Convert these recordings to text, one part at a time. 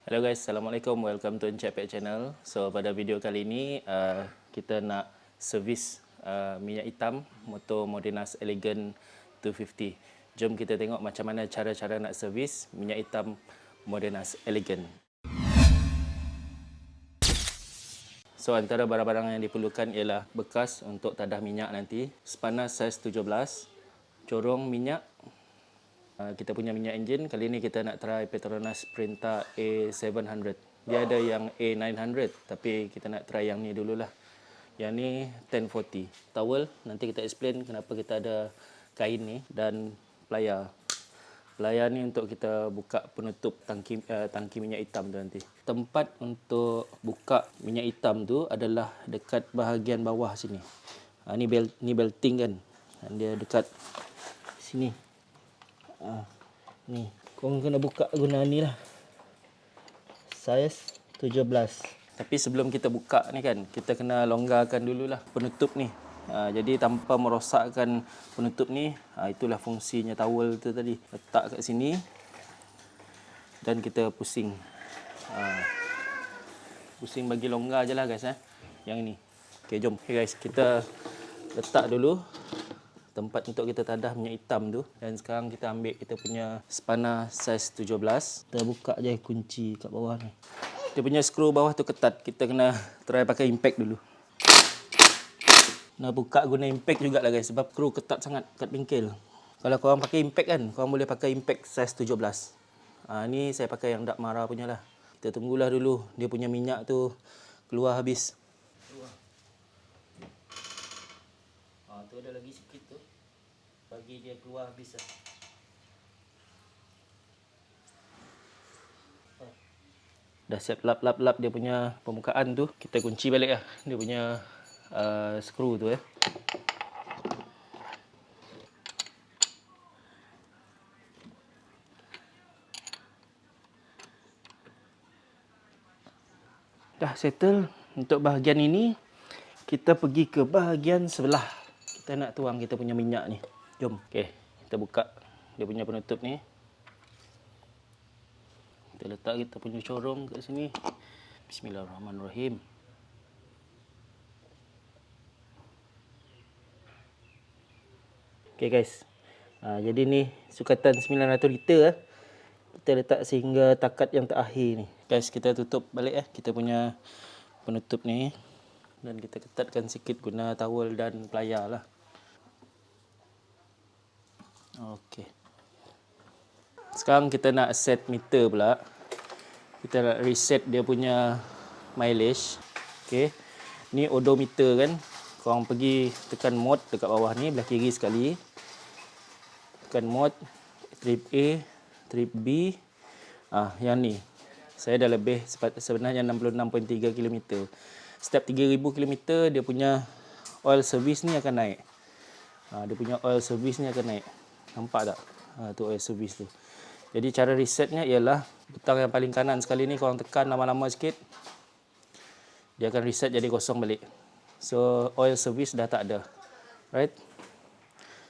Hello guys, Assalamualaikum. Welcome to Encik Channel. So pada video kali ini kita nak servis minyak hitam motor Modenas Elegant 250. Jom kita tengok macam mana cara-cara nak servis minyak hitam Modenas Elegant. So antara barang-barang yang diperlukan ialah bekas untuk tadah minyak nanti, spana saiz 17, corong minyak. Kita punya minyak enjin, kali ni kita nak try Petronas Sprenta A700. Dia ada yang A900, tapi kita nak try yang ni dululah. Yang ni 1040. Towel, nanti kita explain kenapa kita ada kain ni, dan pelayar. Pelayar ni untuk kita buka penutup tangki minyak hitam tu nanti. Tempat untuk buka minyak hitam tu adalah dekat bahagian bawah sini. Ni belting kan. Dia dekat sini. Ni, korang kena buka guna ni lah. Saiz 17. Tapi sebelum kita buka ni kan, kita kena longgarkan dululah penutup ni. Jadi tanpa merosakkan penutup ni, itulah fungsinya towel tu tadi. Letak kat sini dan kita pusing. Pusing bagi longgar je lah guys. Yang ni. Okay, jom. Okay guys, kita letak dulu tempat untuk kita tadah minyak hitam tu. Dan sekarang kita ambil kita punya spana saiz 17. Kita buka je kunci kat bawah ni. Dia punya skru bawah tu ketat. Kita kena try pakai impact dulu. Nak buka guna impact jugalah guys. Sebab skru ketat sangat kat bengkel. Kalau korang pakai impact kan, korang boleh pakai impact saiz 17. Ni saya pakai yang Dark Mara punya lah. Kita tunggulah dulu dia punya minyak tu keluar habis. Tu ada lagi sikit tu. Bagi dia keluar habis lah. Dah siap lap dia punya permukaan tu. Kita kunci balik lah dia punya skru tu . Dah settle. Untuk bahagian ini kita pergi ke bahagian sebelah. Kita nak tuang kita punya minyak ni. Jom. Okey, kita buka dia punya penutup ni. Kita letak kita punya corong kat sini. Bismillahirrahmanirrahim. Okey guys. Jadi ni sukatan 900 liter . Kita letak sehingga takat yang terakhir ni. Guys, kita tutup balik kita punya penutup ni. Dan kita ketatkan sikit guna towel dan pelayar lah. Okey. Sekarang kita nak set meter pula. Kita nak reset dia punya mileage. Okey. Ni odometer kan. Korang pergi tekan mode dekat bawah ni, belah kiri sekali. Tekan mode, trip A, trip B. Yang ni. Saya dah lebih sebenarnya 66.3 km. Setiap 3000 km dia punya oil service ni akan naik. Dia punya oil service ni akan naik. Nampak tak? Tu oil service tu. Jadi cara resetnya ialah butang yang paling kanan sekali ni korang tekan lama-lama sikit. Dia akan reset jadi kosong balik. So oil service dah tak ada. Right?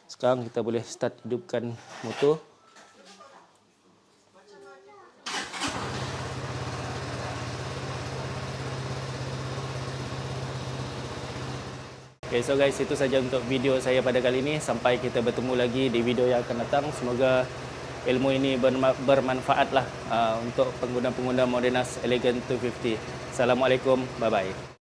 Sekarang kita boleh start hidupkan motor. Okay, so guys, itu saja untuk video saya pada kali ini. Sampai kita bertemu lagi di video yang akan datang. Semoga ilmu ini bermanfaat lah untuk pengguna-pengguna Modenas Elegant 250. Assalamualaikum, bye-bye.